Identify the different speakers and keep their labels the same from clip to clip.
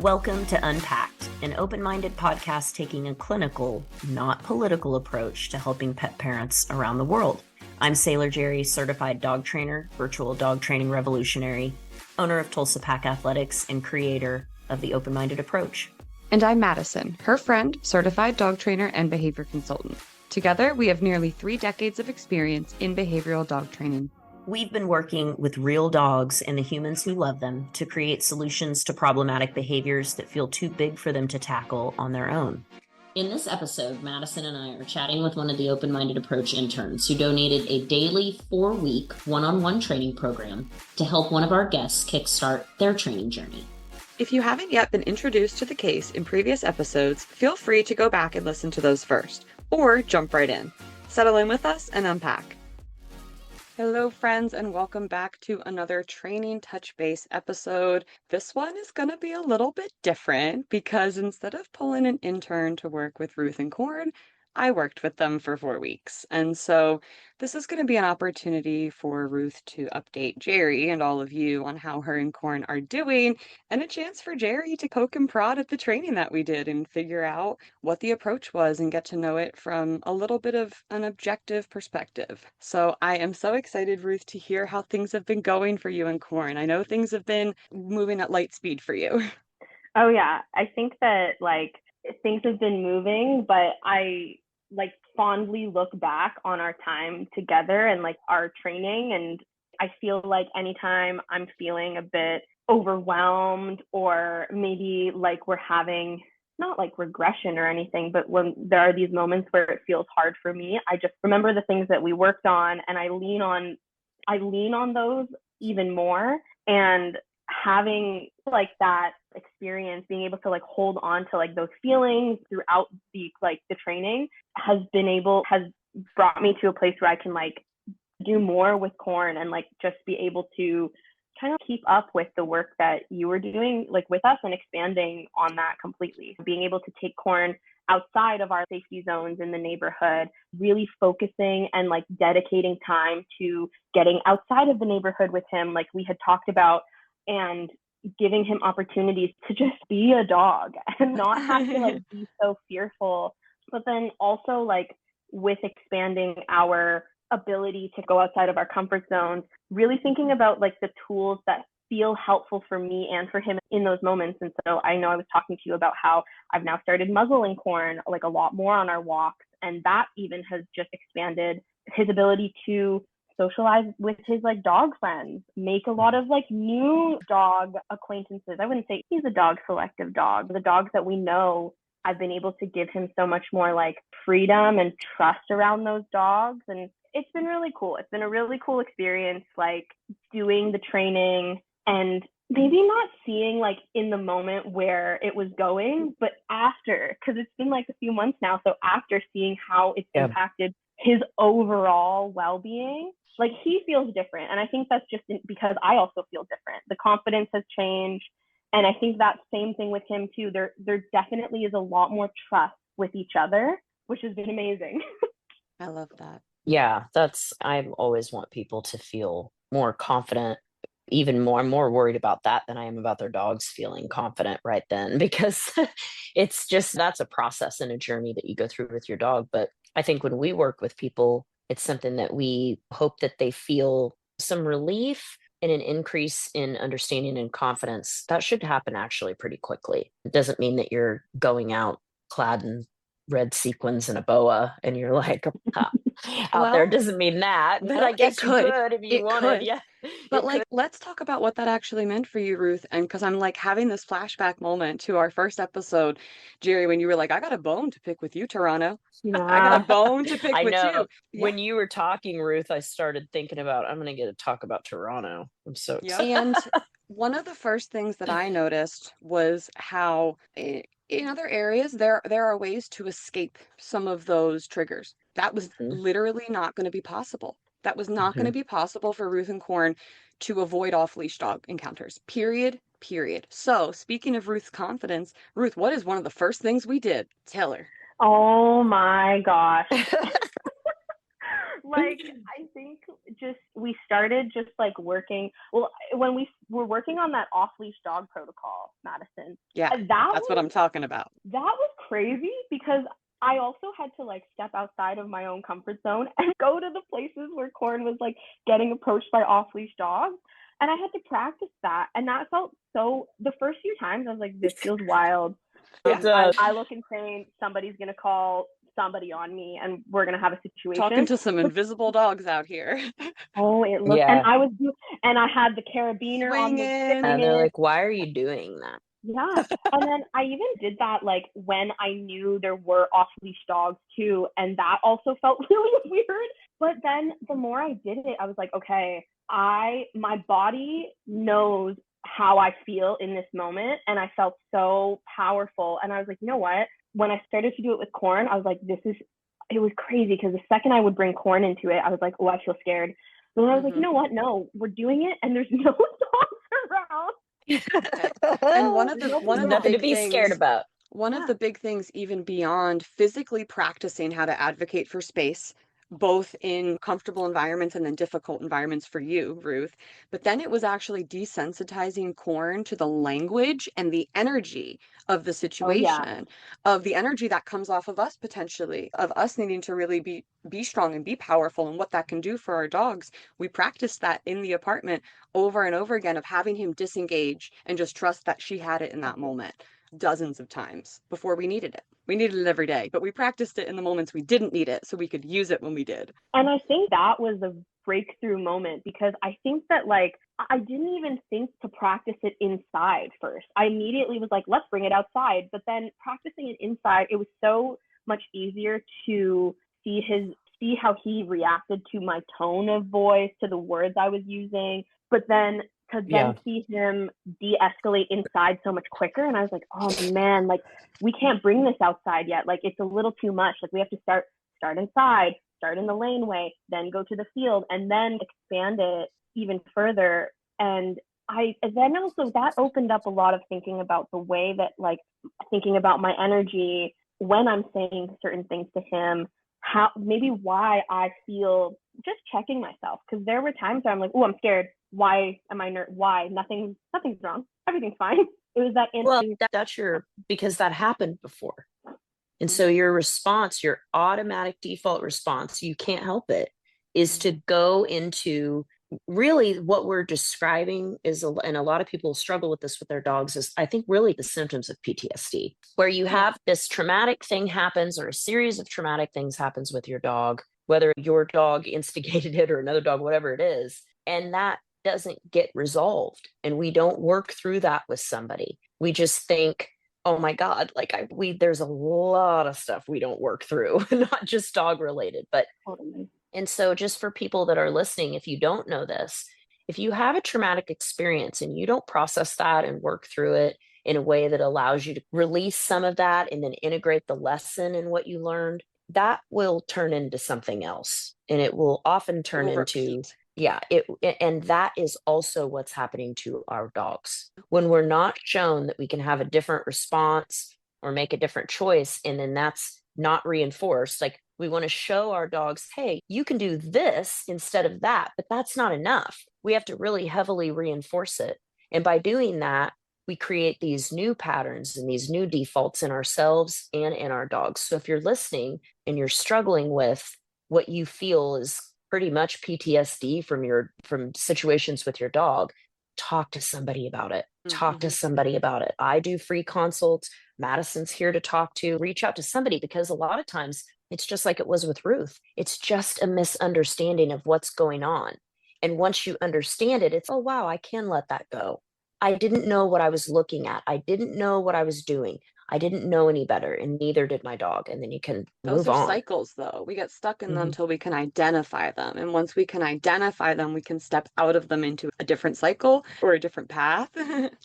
Speaker 1: Welcome to Unpacked, an open-minded podcast taking a clinical, not political approach to helping pet parents around the world. I'm Sailor Jerri, certified dog trainer, virtual dog training revolutionary, owner of Tulsa Pack Athletics, and creator of the open-minded approach.
Speaker 2: And I'm Mattison, her friend, certified dog trainer and behavior consultant. Together, we have nearly 3 decades of experience in behavioral dog training.
Speaker 1: We've been working with real dogs and the humans who love them to create solutions to problematic behaviors that feel too big for them to tackle on their own. In this episode, Mattison and I are chatting with one of the open-minded approach interns who donated a daily 4-week one-on-one training program to help one of our guests kickstart their training journey.
Speaker 2: If you haven't yet been introduced to the case in previous episodes, feel free to go back and listen to those first, or jump right in. Settle in with us and unpack. Hello, friends, and welcome back to another Training Touchbase episode. This one is going to be a little bit different because instead of pulling an intern to work with Ruth and Corn, I worked with them for 4 weeks. And so this is going to be an opportunity for Ruth to update Jerri and all of you on how her and Corn are doing, and a chance for Jerri to poke and prod at the training that we did and figure out what the approach was and get to know it from a little bit of an objective perspective. So I am so excited, Ruth, to hear how things have been going for you and Corn. I know things have been moving at light speed for you.
Speaker 3: Oh yeah, I think that things have been moving, but I fondly look back on our time together and our training, and I feel like anytime I'm feeling a bit overwhelmed or maybe we're having not regression or anything, but when there are these moments where it feels hard for me, I just remember the things that we worked on and I lean on those even more. And having that experience, being able to hold on to those feelings throughout the training has brought me to a place where I can do more with Corn and just be able to kind of keep up with the work that you were doing with us and expanding on that completely. Being able to take Corn outside of our safety zones in the neighborhood, really focusing and dedicating time to getting outside of the neighborhood with him like we had talked about, and giving him opportunities to just be a dog and not have to be so fearful. But then also with expanding our ability to go outside of our comfort zones, really thinking about the tools that feel helpful for me and for him in those moments. And so I know I was talking to you about how I've now started muzzling Corn a lot more on our walks, and that even has just expanded his ability to socialize with his dog friends, make a lot of new dog acquaintances. I wouldn't say he's a dog selective dog. The dogs that we know, I've been able to give him so much more freedom and trust around those dogs. And it's been really cool. It's been a really cool experience, doing the training and maybe not seeing in the moment where it was going, but after, because it's been a few months now. So after seeing how it's impacted his overall well-being, he feels different. And I think that's just because I also feel different. The confidence has changed. And I think that same thing with him too. There definitely is a lot more trust with each other, which has been amazing.
Speaker 2: I love that.
Speaker 1: Yeah, I always want people to feel more confident. Even more, I'm more worried about that than I am about their dogs feeling confident right then, because it's just, that's a process and a journey that you go through with your dog. But I think when we work with people, it's something that we hope that they feel some relief and an increase in understanding and confidence. That should happen actually pretty quickly. It doesn't mean that you're going out clad in red sequins and a boa and you're out there. It doesn't mean that, but I guess you could if you wanted. Yeah.
Speaker 2: But let's talk about what that actually meant for you, Ruth. And because I'm having this flashback moment to our first episode, Jerri, when you were I got a bone to pick with you, Toronto.
Speaker 3: Yeah.
Speaker 2: I got a bone to pick with you.
Speaker 1: Yeah. When you were talking, Ruth, I started thinking about, I'm going to get to talk about Toronto. I'm so excited.
Speaker 2: And one of the first things that I noticed was how in other areas, there are ways to escape some of those triggers. That was literally not going to be possible. That was not going to be possible for Ruth and Corn to avoid off-leash dog encounters. Period. So, speaking of Ruth's confidence, Ruth, what is one of the first things we did? Tell her.
Speaker 3: Oh my gosh. Like, I think just we started just like working. Well, when we were working on that off leash dog protocol, Madison,
Speaker 2: Yeah, that's what I'm talking about.
Speaker 3: that was crazy because I also had to like step outside of my own comfort zone and go to the places where Corn was like getting approached by off leash dogs. And I had to practice that. And that felt so, the first few times I was like, this feels wild. I look insane. Somebody's going to call somebody on me and we're going to have a situation.
Speaker 2: Talking to some invisible dogs out here.
Speaker 3: Oh, it looked,
Speaker 1: Yeah.
Speaker 3: and I had the carabiner on the
Speaker 2: Swinging.
Speaker 1: And they're like, why are you doing that?
Speaker 3: Yeah. And then I even did that like when I knew there were off leash dogs too. And that also felt really weird. But then the more I did it, I was like, okay, my body knows how I feel in this moment. And I felt so powerful. And I was like, you know what? When I started to do it with Corn, I was like, it was crazy because the second I would bring Corn into it, I was like, oh, I feel scared. But then I was like, you know what? No, we're doing it and there's no dogs around.
Speaker 2: And one of the
Speaker 1: nothing to
Speaker 2: big
Speaker 1: be
Speaker 2: things,
Speaker 1: scared about.
Speaker 2: one of the big things, even beyond physically practicing how to advocate for space, both in comfortable environments and then difficult environments for you, Ruth, but then it was actually desensitizing Corn to the language and the energy of the situation, of the energy that comes off of us potentially, of us needing to really be strong and be powerful and what that can do for our dogs. We practiced that in the apartment over and over again, of having him disengage and just trust that she had it in that moment dozens of times before we needed it. We needed it every day, but we practiced it in the moments we didn't need it so we could use it when we did.
Speaker 3: And I think that was a breakthrough moment because I think that like I didn't even think to practice it inside first. I immediately was like, let's bring it outside. But then practicing it inside, it was so much easier to see how he reacted to my tone of voice, to the words I was using. But then to see him de-escalate inside so much quicker. And I was like, oh man, like we can't bring this outside yet. Like it's a little too much. Like we have to start inside, start in the laneway, then go to the field and then expand it even further. And then also that opened up a lot of thinking about the way that like thinking about my energy when I'm saying certain things to him, how maybe why I feel, just checking myself. Cause there were times where I'm like, oh, I'm scared. Why am I why? Nothing's wrong. Everything's fine. It was that instant.
Speaker 1: Well, that's because that happened before. And so your response, your automatic default response, you can't help it, is to go into really what we're describing is, and a lot of people struggle with this with their dogs, is I think really the symptoms of PTSD, where you have this traumatic thing happens or a series of traumatic things happens with your dog, whether your dog instigated it or another dog, whatever it is, and that doesn't get resolved. And we don't work through that with somebody. We just think, oh my God, like there's a lot of stuff we don't work through, not just dog related, but and so just for people that are listening, if you don't know this, if you have a traumatic experience and you don't process that and work through it in a way that allows you to release some of that and then integrate the lesson in what you learned, that will turn into something else. And it will often turn into, and that is also what's happening to our dogs. When we're not shown that we can have a different response or make a different choice, and then that's not reinforced, like we want to show our dogs, hey, you can do this instead of that, but that's not enough. We have to really heavily reinforce it. And by doing that, we create these new patterns and these new defaults in ourselves and in our dogs. So if you're listening and you're struggling with what you feel is pretty much PTSD from situations with your dog, talk to somebody about it. Talk to somebody about it. I do free consults. Madison's here to talk to. Reach out to somebody, because a lot of times it's just like it was with Ruth. It's just a misunderstanding of what's going on. And once you understand it, it's, oh, wow, I can let that go. I didn't know what I was looking at. I didn't know what I was doing. I didn't know any better, and neither did my dog. And then you can move on.
Speaker 2: Those are cycles, though. We get stuck in them until we can identify them. And once we can identify them, we can step out of them into a different cycle or a different path.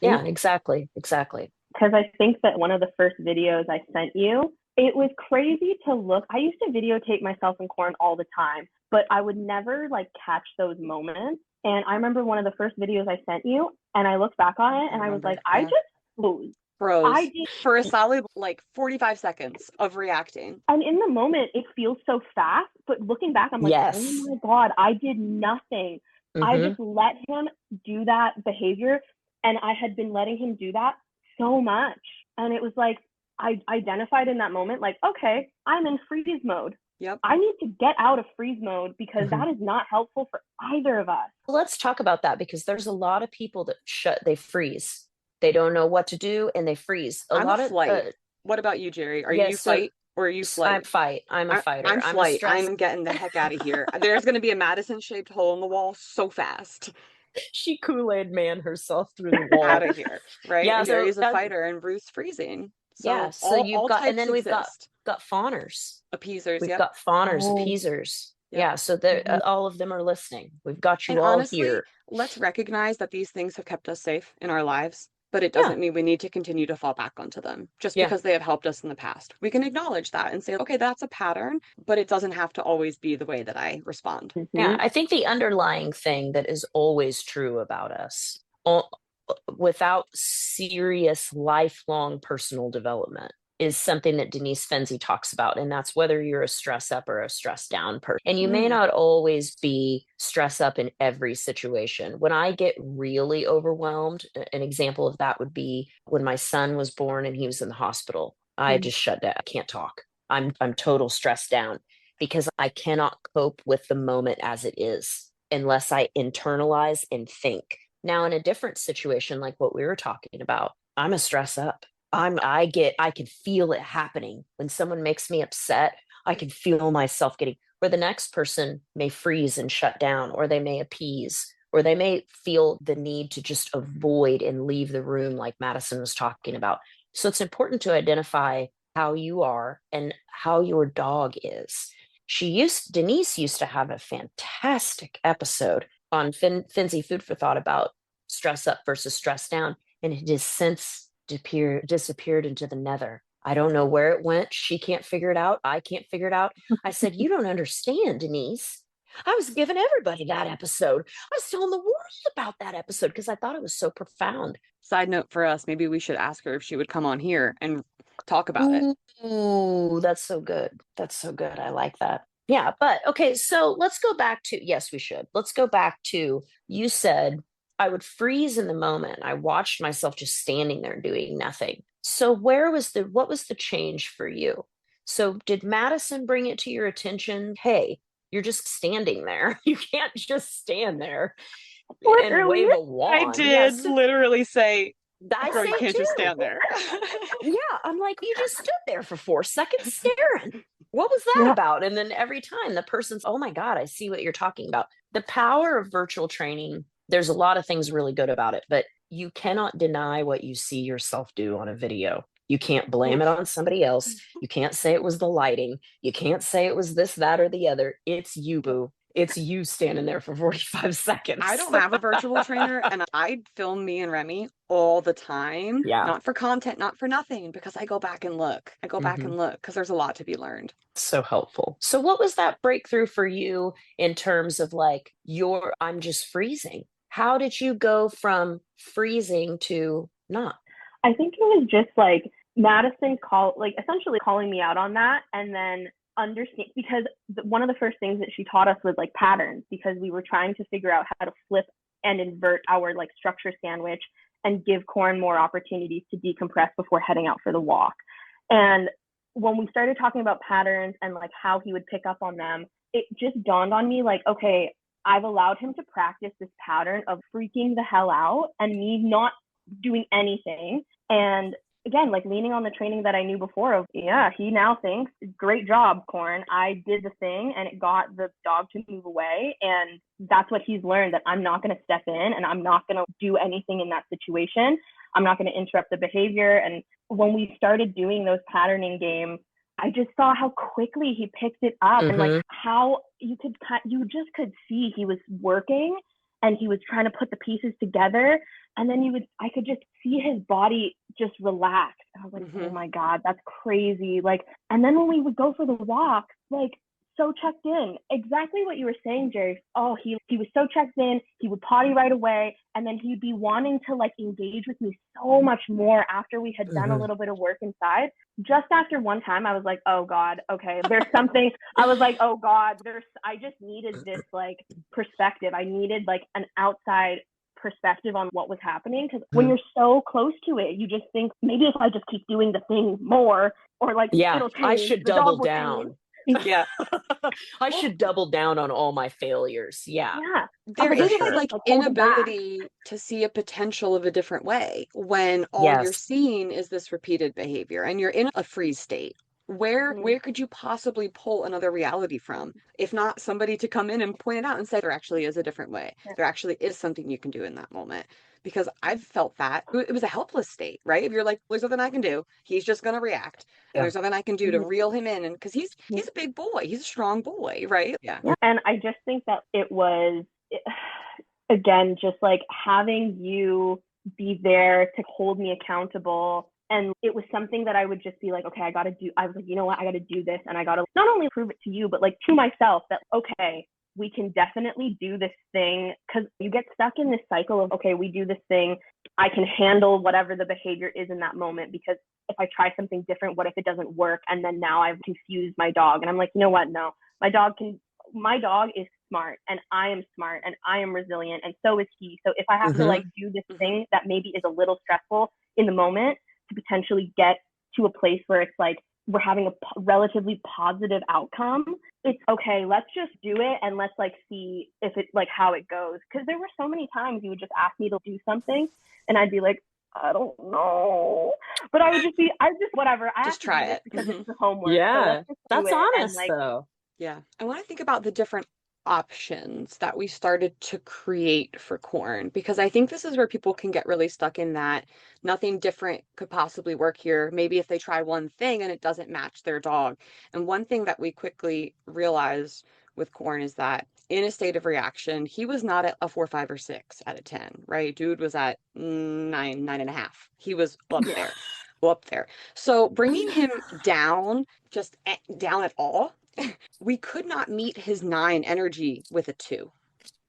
Speaker 1: Yeah, exactly.
Speaker 3: Because I think that one of the first videos I sent you, it was crazy to look. I used to videotape myself in Corn all the time, but I would never like catch those moments. And I remember one of the first videos I sent you, and I looked back on it and I was like, I just froze.
Speaker 2: Froze
Speaker 3: I did,
Speaker 2: for a solid like 45 seconds of reacting.
Speaker 3: and in the moment, it feels so fast. But looking back, I'm like, oh
Speaker 1: Yes.
Speaker 3: my God, I did nothing. I
Speaker 1: Mm-hmm.
Speaker 3: just let him do that behavior. And I had been letting him do that so much. And it was like, I identified in that moment, like, okay, I'm in freeze mode.
Speaker 2: Yep.
Speaker 3: I need to get out of freeze mode because
Speaker 1: Mm-hmm.
Speaker 3: that is not helpful for either of us.
Speaker 1: Let's talk about that because there's a lot of people that they freeze. They don't know what to do and they freeze. A
Speaker 2: I'm a
Speaker 1: lot of
Speaker 2: flight. What about you, Jerry? Are you
Speaker 1: yes, so
Speaker 2: fight or are you flight?
Speaker 1: I'm a fighter.
Speaker 2: I'm
Speaker 1: I'm a
Speaker 2: flight.
Speaker 1: stress.
Speaker 2: I'm getting the heck out of here. There's going to be a Madison shaped hole in the wall so fast.
Speaker 1: She Kool-Aid man herself through the
Speaker 2: Out
Speaker 1: wall.
Speaker 2: of here, right?
Speaker 1: Yeah,
Speaker 2: And
Speaker 1: so
Speaker 2: Jerry's a fighter and Ruth's freezing.
Speaker 1: yeah,
Speaker 2: So
Speaker 1: so you've
Speaker 2: all
Speaker 1: got, and
Speaker 2: types
Speaker 1: then we've got
Speaker 2: exist.
Speaker 1: fawners.
Speaker 2: Appeasers,
Speaker 1: We've
Speaker 2: yep.
Speaker 1: got fawners,
Speaker 3: Oh,
Speaker 1: appeasers.
Speaker 2: Yep.
Speaker 1: Yeah, so all of them are listening. We've got
Speaker 2: And
Speaker 1: you all
Speaker 2: honestly,
Speaker 1: here.
Speaker 2: let's recognize that these things have kept us safe in our lives, but it
Speaker 1: Yeah,
Speaker 2: doesn't mean we need to continue to fall back onto them just
Speaker 1: yeah.
Speaker 2: because they have helped us in the past. We can acknowledge that and say, okay, that's a pattern, but it doesn't have to always be the way that I respond.
Speaker 1: Yeah,
Speaker 3: mm-hmm.
Speaker 1: I think the underlying thing that is always true about us, without serious lifelong personal development, is something that Denise Fenzi talks about. And that's whether you're a stress up or a stress down person. And you may
Speaker 2: Mm.
Speaker 1: not always be stress up in every situation. When I get really overwhelmed, an example of that would be when my son was born and he was in the hospital. I
Speaker 2: Mm.
Speaker 1: just shut down. I can't talk. I'm total stressed down because I cannot cope with the moment as it is unless I internalize and think. Now, in a different situation, like what we were talking about, I'm a stress up. I can feel it happening. When someone makes me upset, I can feel myself getting, where the next person may freeze and shut down, or they may appease, or they may feel the need to just avoid and leave the room, like Madison was talking about. So it's important to identify how you are and how your dog is. Denise used to have a fantastic episode on Finzi Food for Thought about stress up versus stress down, and it has since disappeared into the nether. I don't know where it went. She can't figure it out. I can't figure it out. I said, you don't understand, Denise. I was giving everybody that episode. I was telling the world about that episode because I thought it was so profound.
Speaker 2: Side note for us, maybe we should ask her if she would come on here and talk about it.
Speaker 1: Ooh, that's so good. That's so good. I like that. Yeah, but okay, so let's go back to, yes, we should. Let's go back to, you said I would freeze in the moment. I watched myself just standing there doing nothing. So what was the change for you? So did Madison bring it to your attention? Hey, you're just standing there. You can't just stand there and
Speaker 3: Literally.
Speaker 1: wave a
Speaker 2: I
Speaker 1: wand.
Speaker 2: did
Speaker 1: Yes,
Speaker 2: literally say,
Speaker 1: I
Speaker 2: girl, you
Speaker 1: say it
Speaker 2: can't just
Speaker 1: too.
Speaker 2: stand there.
Speaker 1: Yeah, I'm like, you just stood there for 4 seconds staring. What was that
Speaker 3: Yeah.
Speaker 1: about? And then every time the person's, oh my God, I see what you're talking about. The power of virtual training, there's a lot of things really good about it, but you cannot deny what you see yourself do on a video. You can't blame it
Speaker 2: Oof.
Speaker 1: on somebody else. You can't say it was the lighting. You can't say it was this, that, or the other. It's you, boo. It's you standing there for 45 seconds.
Speaker 2: I don't have a virtual trainer, and I film me and Remy all the time.
Speaker 1: Yeah.
Speaker 2: Not for content, not for nothing, because I go back and look. I go back and look because there's a lot to be learned.
Speaker 1: So helpful. So what was that breakthrough for you in terms of like I'm just freezing? How did you go from freezing to not?
Speaker 3: I think it was just like Madison essentially calling me out on that, and then understand, because one of the first things that she taught us was like patterns, because we were trying to figure out how to flip and invert our like structure sandwich and give Corn more opportunities to decompress before heading out for the walk. And when we started talking about patterns and like how he would pick up on them, it just dawned on me like, okay, I've allowed him to practice this pattern of freaking the hell out and me not doing anything. And again, like leaning on the training that I knew before of, yeah, he now thinks, great job, Corn. I did the thing and it got the dog to move away. And that's what he's learned, that I'm not going to step in and I'm not going to do anything in that situation. I'm not going to interrupt the behavior. And when we started doing those patterning games, I just saw how quickly he picked it up, and like how you just could see he was working and he was trying to put the pieces together. And then I could just see his body just relax. I was like, oh my God, that's crazy. Like, and then when we would go for the walk, like so checked in. Exactly what you were saying, Jerri. Oh, he was so checked in. He would potty right away, and then he'd be wanting to like engage with me so much more after we had done a little bit of work inside. Just after one time, I was like, oh God, okay, there's something. I was like, oh God, I just needed this like perspective. I needed like an outside perspective on what was happening, because when you're so close to it, you just think maybe if I just keep doing the thing more, or like it'll change,
Speaker 1: I should
Speaker 3: the
Speaker 1: double
Speaker 3: dog will change.
Speaker 1: down.
Speaker 2: Yeah.
Speaker 1: I should double down on all my failures. Yeah,
Speaker 3: Yeah.
Speaker 2: There
Speaker 3: But
Speaker 2: is
Speaker 3: maybe if I
Speaker 1: sure.
Speaker 2: this
Speaker 3: just
Speaker 2: like
Speaker 3: like hold it back.
Speaker 2: inability to see a potential of a different way when all you're
Speaker 1: Yes.
Speaker 2: seeing is this repeated behavior and you're in a freeze state. Where could you possibly pull another reality from? If not somebody to come in and point it out and say there actually is a different way.
Speaker 3: Yeah.
Speaker 2: There actually is something you can do in that moment. Because I've felt that. It was a helpless state, right? If you're like, there's nothing I can do, he's just gonna react. And
Speaker 1: Yeah.
Speaker 2: there's nothing I can do to reel him in, and because he's a big boy, he's a strong boy, right? Yeah.
Speaker 3: Yeah. And I just think that it was, again, just like having you be there to hold me accountable. And it was something that I would just be like, okay, I was like, you know what, I got to do this. And I got to not only prove it to you, but like to myself that, okay, we can definitely do this thing. Because you get stuck in this cycle of, okay, we do this thing. I can handle whatever the behavior is in that moment, because if I try something different, what if it doesn't work? And then now I've confused my dog. And I'm like, you know what? No, my dog is smart, and I am smart, and I am resilient, and so is he. So if I have to like do this thing that maybe is a little stressful in the moment to potentially get to a place where it's like we're having a relatively positive outcome, it's okay, let's just do it and let's like see if it like how it goes. Because there were so many times you would just ask me to do something and I'd be like, I don't know, but I just whatever, I
Speaker 2: Just
Speaker 3: have to
Speaker 2: try
Speaker 3: do this
Speaker 2: it.
Speaker 3: because it's the homework, so
Speaker 1: Yeah.
Speaker 3: let's just do
Speaker 1: That's
Speaker 3: it. And
Speaker 1: honest
Speaker 3: like,
Speaker 1: though.
Speaker 2: Yeah. I want to think about the different options that we started to create for corn, because I think this is where people can get really stuck in that nothing different could possibly work here. Maybe if they try one thing and it doesn't match their dog. And one thing that we quickly realized with corn is that in a state of reaction, he was not at a 4, 5, or 6 out of 10, right? Dude was at 9, 9.5. He was up there, up there. So bringing him down, just down at all, we could not meet his 9 energy with a 2.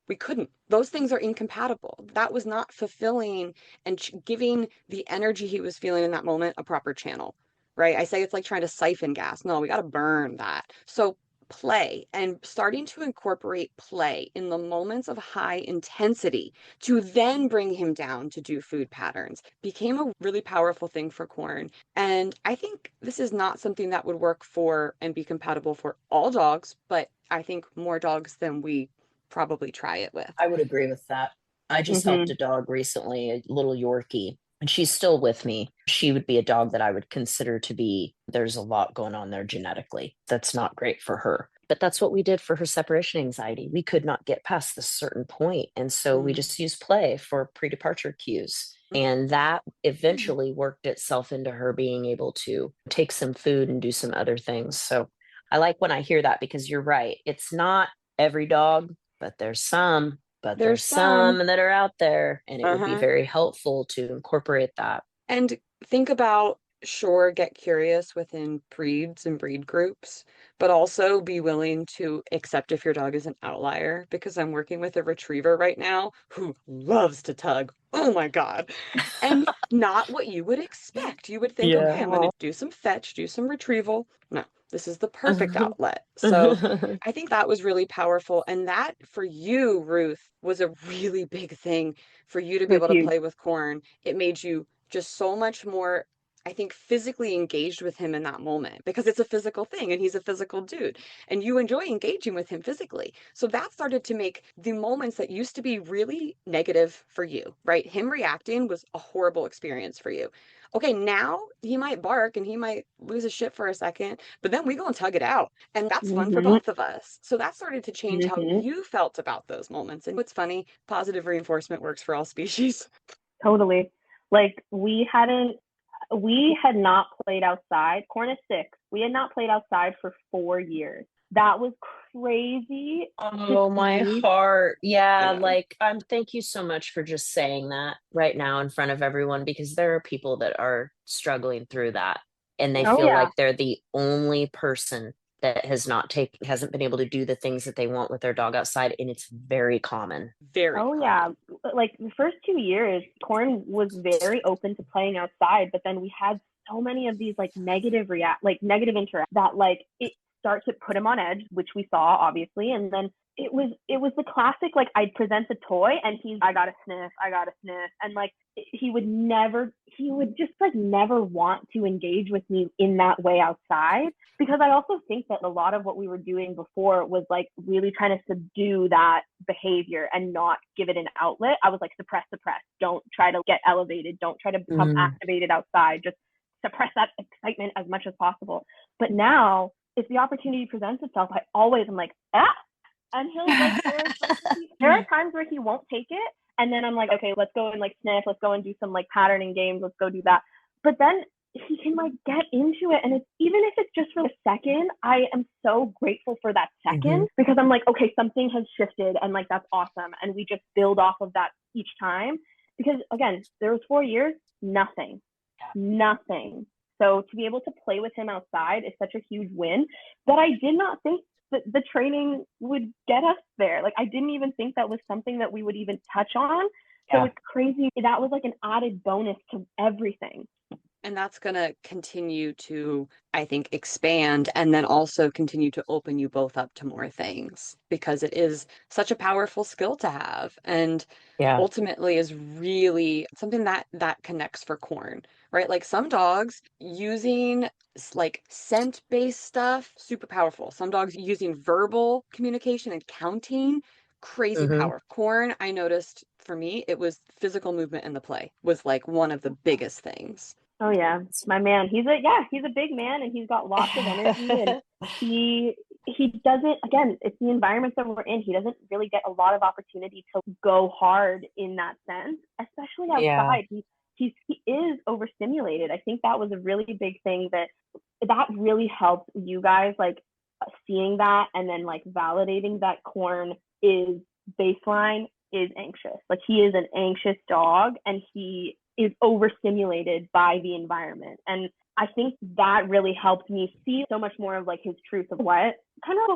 Speaker 2: We couldn't. Those things are incompatible. That was not fulfilling and giving the energy he was feeling in that moment a proper channel, right? I say it's like trying to siphon gas. No, we got to burn that. So play and starting to incorporate play in the moments of high intensity to then bring him down to do food patterns became a really powerful thing for corn. And I think this is not something that would work for and be compatible for all dogs, but I think more dogs than we probably try it with.
Speaker 1: I would agree with that. I just helped a dog recently, a little Yorkie, and she's still with me. She would be a dog that I would consider to be, there's a lot going on there genetically. That's not great for her. But that's what we did for her separation anxiety. We could not get past this certain point. And so we just used play for pre-departure cues. And that eventually worked itself into her being able to take some food and do some other things. So I like when I hear that, because you're right. It's not every dog, but there's some that are out there, and it would be very helpful to incorporate that.
Speaker 2: And think about, sure, get curious within breeds and breed groups, but also be willing to accept if your dog is an outlier, because I'm working with a retriever right now who loves to tug. Oh my God. And not what you would expect. You would think, okay, I'm going to do some fetch, do some retrieval. No, this is the perfect outlet. So I think that was really powerful. And that for you, Ruth, was a really big thing for you to be able to play with corn. It made you just so much more, I think, physically engaged with him in that moment, because it's a physical thing and he's a physical dude and you enjoy engaging with him physically. So that started to make the moments that used to be really negative for you, right? Him reacting was a horrible experience for you. Okay, now he might bark and he might lose his shit for a second, but then we go and tug it out. And that's fun for both of us. So that started to change how you felt about those moments. And what's funny, positive reinforcement works for all species.
Speaker 3: Totally. Like we had not played outside. Corn is 6. We had not played outside for 4 years. That was crazy.
Speaker 1: Oh, my heart. Yeah, like thank you so much for just saying that right now in front of everyone, because there are people that are struggling through that and they feel like they're the only person that hasn't been able to do the things that they want with their dog outside, and it's very common.
Speaker 2: Very
Speaker 3: Oh
Speaker 2: common.
Speaker 3: yeah, like the first 2 years, Corn was very open to playing outside, but then we had so many of these like negative interact that like it starts to put him on edge, which we saw obviously, and then it was the classic like I'd present a toy and I gotta sniff, and like he would just like never want to engage with me in that way outside, because I also think that a lot of what we were doing before was like really trying to subdue that behavior and not give it an outlet. I was like, suppress, don't try to get elevated, don't try to become activated outside, just suppress that excitement as much as possible. But now if the opportunity presents itself, I'm like, and he'll like there are times where he won't take it, and then I'm like, okay, let's go and like sniff, let's go and do some like patterning games, let's go do that. But then he can like get into it, and it's, even if it's just for a second, I am so grateful for that second, because I'm like, okay, something has shifted, and like that's awesome, and we just build off of that each time. Because again, there was 4 years, nothing. So to be able to play with him outside is such a huge win that I did not think that the training would get us there. Like I didn't even think that was something that we would even touch on. So it's crazy. That was like an added bonus to everything.
Speaker 2: And that's going to continue to, I think, expand, and then also continue to open you both up to more things, because it is such a powerful skill to have. And ultimately is really something that connects for Corn, right? Like some dogs using like scent-based stuff, super powerful. Some dogs using verbal communication and counting, crazy power. Corn, I noticed for me, it was physical movement in the play was like one of the biggest things.
Speaker 3: Oh yeah, my man. He's a big man, and he's got lots of energy, and he doesn't, again, it's the environment that we're in. He doesn't really get a lot of opportunity to go hard in that sense, especially outside. He is overstimulated. I think that was a really big thing that really helped you guys, like seeing that and then like validating that Corn is baseline is anxious. Like he is an anxious dog, and he is overstimulated by the environment. And I think that really helped me see so much more of like his truth of what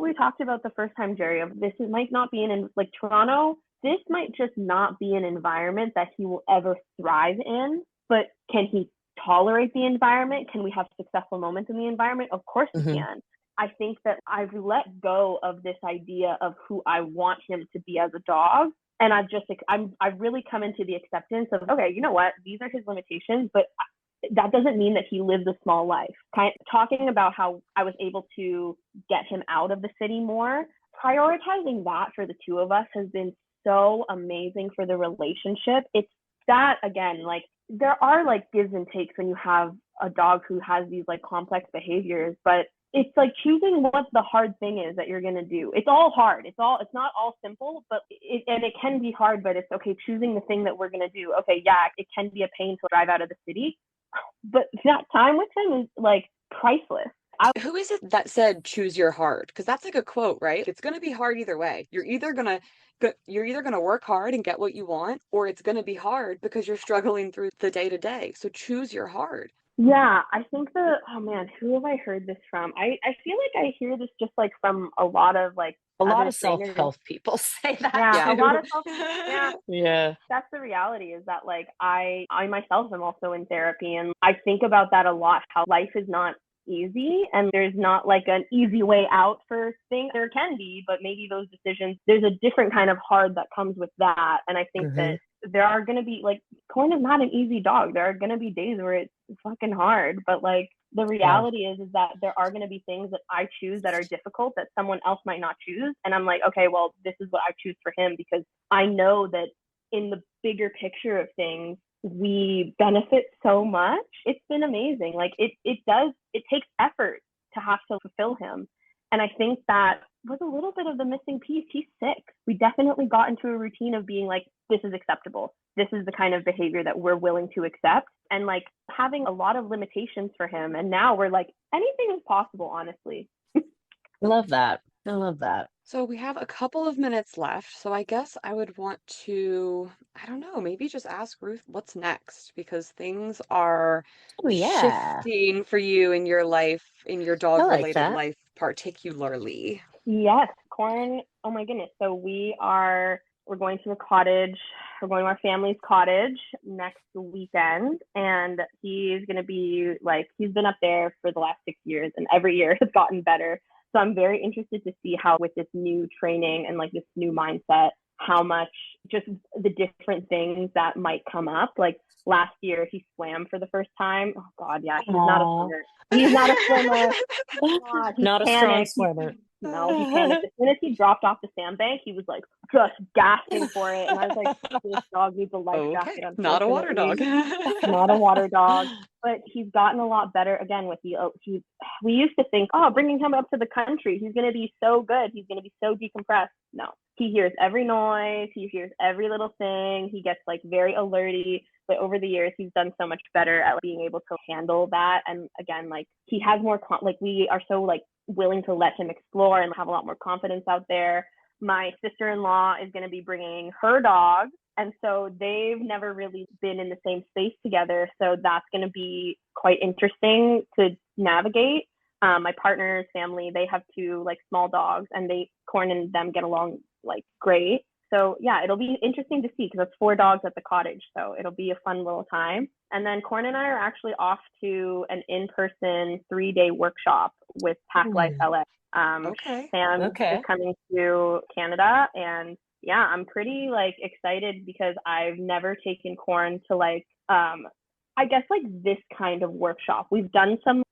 Speaker 3: we talked about the first time, Jerri, of this might not be in like Toronto. This might just not be an environment that he will ever thrive in, but can he tolerate the environment? Can we have successful moments in the environment? Of course he can. I think that I've let go of this idea of who I want him to be as a dog. And I've really come into the acceptance of, okay, you know what? These are his limitations, but that doesn't mean that he lives a small life. Talking about how I was able to get him out of the city more, prioritizing that for the two of us has been so amazing for the relationship. It's that, again, like there are like gives and takes when you have a dog who has these like complex behaviors, but it's like choosing what the hard thing is that you're going to do. It's all hard. It's not all simple, but it can be hard, but it's okay. Choosing the thing that we're going to do. Okay. Yeah. It can be a pain to drive out of the city, but that time with him is like priceless.
Speaker 2: Who is it that said, choose your hard? Because that's like a quote, right? It's going to be hard either way. You're either going to work hard and get what you want, or it's going to be hard because you're struggling through the day to day. So choose your hard.
Speaker 3: Yeah, I think oh man, who have I heard this from? I feel like I hear this just like from a lot of
Speaker 1: self-help people say that.
Speaker 3: Yeah,
Speaker 1: too.
Speaker 3: a lot of yeah. That's the reality, is that like I myself am also in therapy, and I think about that a lot, how life is not easy and there's not like an easy way out for things. There can be, but maybe those decisions, there's a different kind of hard that comes with that. And I think that there are going to be like, Corn is not an easy dog. There are going to be days where it's fucking hard, but like the reality is that there are going to be things that I choose that are difficult that someone else might not choose. And I'm like, okay, well, this is what I choose for him, because I know that in the bigger picture of things, we benefit so much. It's been amazing. Like it takes effort to have to fulfill him. And I think that was a little bit of the missing piece. He's sick. We definitely got into a routine of being like, this is acceptable. This is the kind of behavior that we're willing to accept, and like having a lot of limitations for him. And now we're like, anything is possible, honestly.
Speaker 1: I love that.
Speaker 2: So we have a couple of minutes left. So I guess I would want to, I don't know, maybe just ask Ruth what's next, because things are shifting for you in your life, in your dog related life particularly?
Speaker 3: Yes, Corn. Oh my goodness. So we're going to a cottage. We're going to our family's cottage next weekend, and he's going to be like, he's been up there for the last 6 years, and every year has gotten better. So I'm very interested to see how, with this new training and like this new mindset, how much just the different things that might come up. Like last year, he swam for the first time. Oh God, yeah, he's not a swimmer. He's not a swimmer. God, he
Speaker 1: Not a strong
Speaker 3: panicked.
Speaker 1: swimmer.
Speaker 3: No, he panicked. As soon as he dropped off the sandbank, he was like just gasping for it. And I was like, this dog needs a life jacket, unfortunately.
Speaker 2: Not a water dog.
Speaker 3: Not a water dog. But he's gotten a lot better again with the, we used to think, oh, bringing him up to the country, he's going to be so good. He's going to be so decompressed. No, he hears every noise. He hears every little thing. He gets like very alerty. But over the years, he's done so much better at being able to handle that. And again, like he has more, like we are so like willing to let him explore and have a lot more confidence out there. My sister-in-law is going to be bringing her dog. And so they've never really been in the same space together. So that's going to be quite interesting to navigate. My partner's family, they have two like small dogs, and Corn and them get along like great. So yeah, it'll be interesting to see because it's 4 dogs at the cottage. So it'll be a fun little time. And then Corn and I are actually off to an in-person 3-day workshop with Pack Life LA. Sam is coming to Canada, and yeah, I'm pretty like excited because I've never taken Corn to like I guess like this kind of workshop. We've done some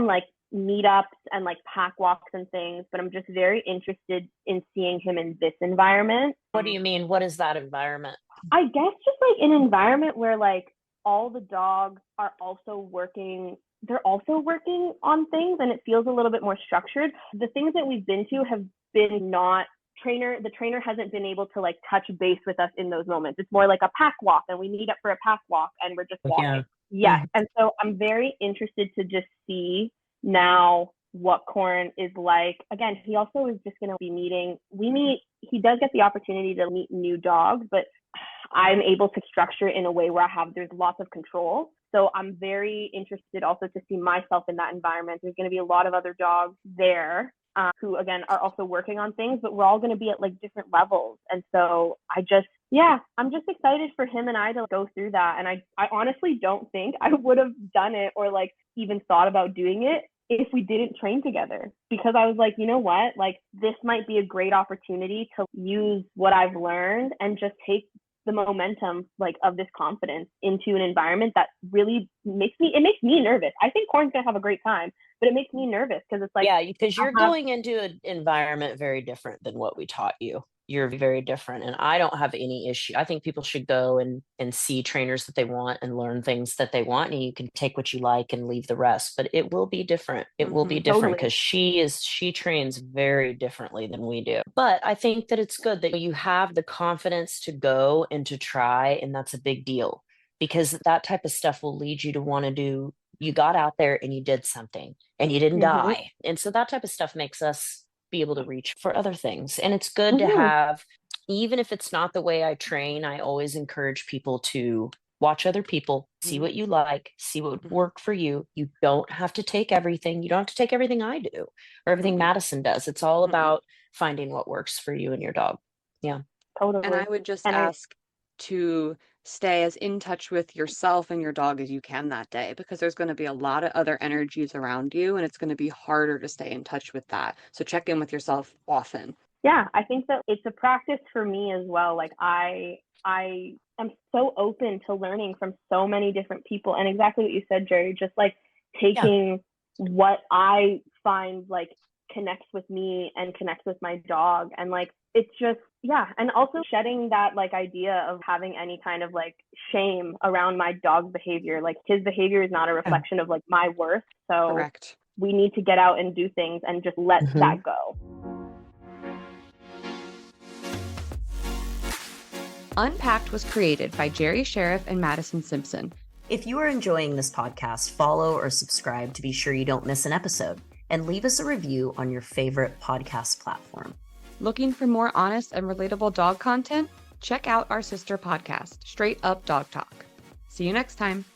Speaker 3: like meetups and like pack walks and things, but I'm just very interested in seeing him in this environment.
Speaker 1: What do you mean? What is that environment?
Speaker 3: I guess just like an environment where like all the dogs are also working. They're also working on things, and it feels a little bit more structured. The things that we've been to have been not the trainer hasn't been able to like touch base with us in those moments. It's more like a pack walk, and we meet up for a pack walk and we're just walking. Yeah. Yes. And so I'm very interested to just see now what Corn is like. Again, he also is just going to be he does get the opportunity to meet new dogs, but I'm able to structure it in a way where there's lots of control. So I'm very interested also to see myself in that environment. There's going to be a lot of other dogs there who, again, are also working on things, but we're all going to be at like different levels. And so I'm just excited for him and I to go through that. And I honestly don't think I would have done it or like even thought about doing it if we didn't train together, because I was like, you know what, like this might be a great opportunity to use what I've learned and just take the momentum like of this confidence into an environment that really makes me nervous. I think Corn's gonna have a great time, but it makes me nervous because it's like,
Speaker 1: yeah, because you're going into an environment very different than what we taught you. You're very different, and I don't have any issue. I think people should go and see trainers that they want and learn things that they want, and you can take what you like and leave the rest. But it will be different. It will be different because she trains very differently than we do. But I think that it's good that you have the confidence to go and to try, and that's a big deal because that type of stuff will lead you to want to do. You got out there and you did something, and you didn't die, and so that type of stuff makes us be able to reach for other things. And it's good to have, even if it's not the way I train, I always encourage people to watch other people, see what you like, see what would work for you. You don't have to take everything. You don't have to take everything I do or everything Mattison does. It's all about finding what works for you and your dog. Yeah.
Speaker 3: Totally.
Speaker 2: And I would just ask to stay as in touch with yourself and your dog as you can that day, because there's going to be a lot of other energies around you, and it's going to be harder to stay in touch with that. So check in with yourself often.
Speaker 3: Yeah, I think that it's a practice for me as well. Like I am so open to learning from so many different people, and exactly what you said, Jerri, just like taking what I find like connects with me and connects with my dog, and like it's just and also shedding that like idea of having any kind of like shame around my dog's behavior. Like his behavior is not a reflection of like my worth. So
Speaker 2: correct.
Speaker 3: We need to get out and do things and just let that go.
Speaker 2: Unpacked was created by Jerri Sheriff and Mattison Simpson.
Speaker 1: If you are enjoying this podcast, follow or subscribe to be sure you don't miss an episode, and leave us a review on your favorite podcast platform.
Speaker 2: Looking for more honest and relatable dog content? Check out our sister podcast, Straight Up Dog Talk. See you next time.